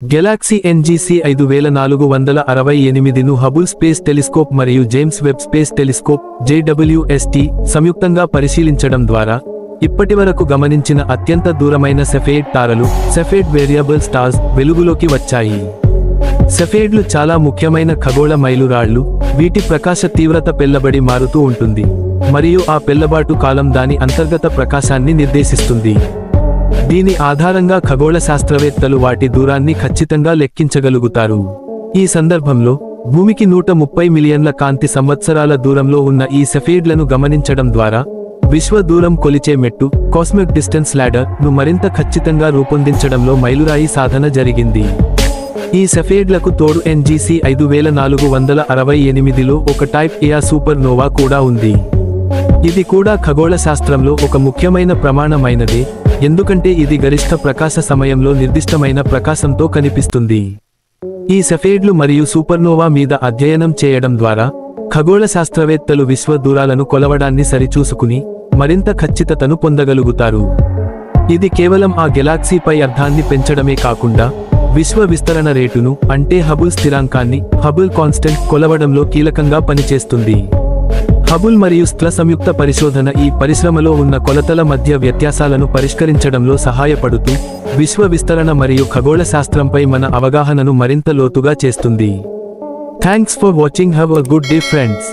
Galaxy NGC 5468ను Hubble space telescope మరియు James Webb space telescope JWST సంయుక్తంగా పరిశీలించడం ద్వారా ఇప్పటివరకు గమనించిన అత్యంత దూరమైన సెఫేడ్ తారలు సెఫేడ్ వేరియబుల్ స్టార్స్ వెలుగులోకి వచ్చాయి. సెఫేడ్లు చాలా ముఖ్యమైన ఖగోళ మైలురాళ్లు. వీటి ప్రకాశ తీవ్రత పెళ్లబడి మారుతూ ఉంటుంది మరియు ఆ పెళ్లబాటు కాలం దాని అంతర్గత ప్రకాశాన్ని నిర్దేశిస్తుంది. దీని ఆధారంగా ఖగోళ శాస్త్రవేత్తలు వాటి దూరాన్ని ఖచ్చితంగా లెక్కించగలుగుతారు. ఈ సందర్భంలో భూమికి 130 మిలియన్ల కాంతి సంవత్సరాల దూరంలో ఉన్న ఈ సెఫేడ్లను గమనించడం ద్వారా విశ్వ దూరం కొలిచే మెట్టు కాస్మిక్ డిస్టెన్స్ ల్యాడర్ ను మరింత ఖచ్చితంగా రూపొందించడంలో మైలురాయి సాధన జరిగింది. ఈ సెఫేడ్లకు తోడు ఎన్జీసీ 5468లో ఒక టైప్ A సూపర్ నోవా కూడా ఉంది. ఇది కూడా ఖగోళ శాస్త్రంలో ఒక ముఖ్యమైన ప్రమాణమైనదే, ఎందుకంటే ఇది గరిష్ట ప్రకాశ సమయంలో నిర్దిష్టమైన ప్రకాశంతో కనిపిస్తుంది. ఈ సెఫేడ్లు మరియు సూపర్నోవా మీద అధ్యయనం చేయడం ద్వారా ఖగోళ శాస్త్రవేత్తలు విశ్వ దూరాలను కొలవడాన్ని సరిచూసుకుని మరింత ఖచ్చితతను పొందగలుగుతారు. ఇది కేవలం ఆ గెలాక్సీపై అర్థాన్ని పెంచడమే కాకుండా విశ్వ విస్తరణ రేటును అంటే హబుల్ స్థిరాంకాన్ని హబుల్ కాన్స్టెంట్ కొలవడంలో కీలకంగా పనిచేస్తుంది. హబుల్ మరియు స్ట్ర సంయుక్త పరిశోధన ఈ పరిశ్రమలో ఉన్న కొలతల మధ్య వ్యత్యాసాలను పరిష్కరించడంలో సహాయపడుతూ విశ్వ విస్తరణ మరియు ఖగోళ శాస్త్రంపై మన అవగాహనను మరింత లోతుగా చేస్తుంది. Thanks for watching. Have a good day friends.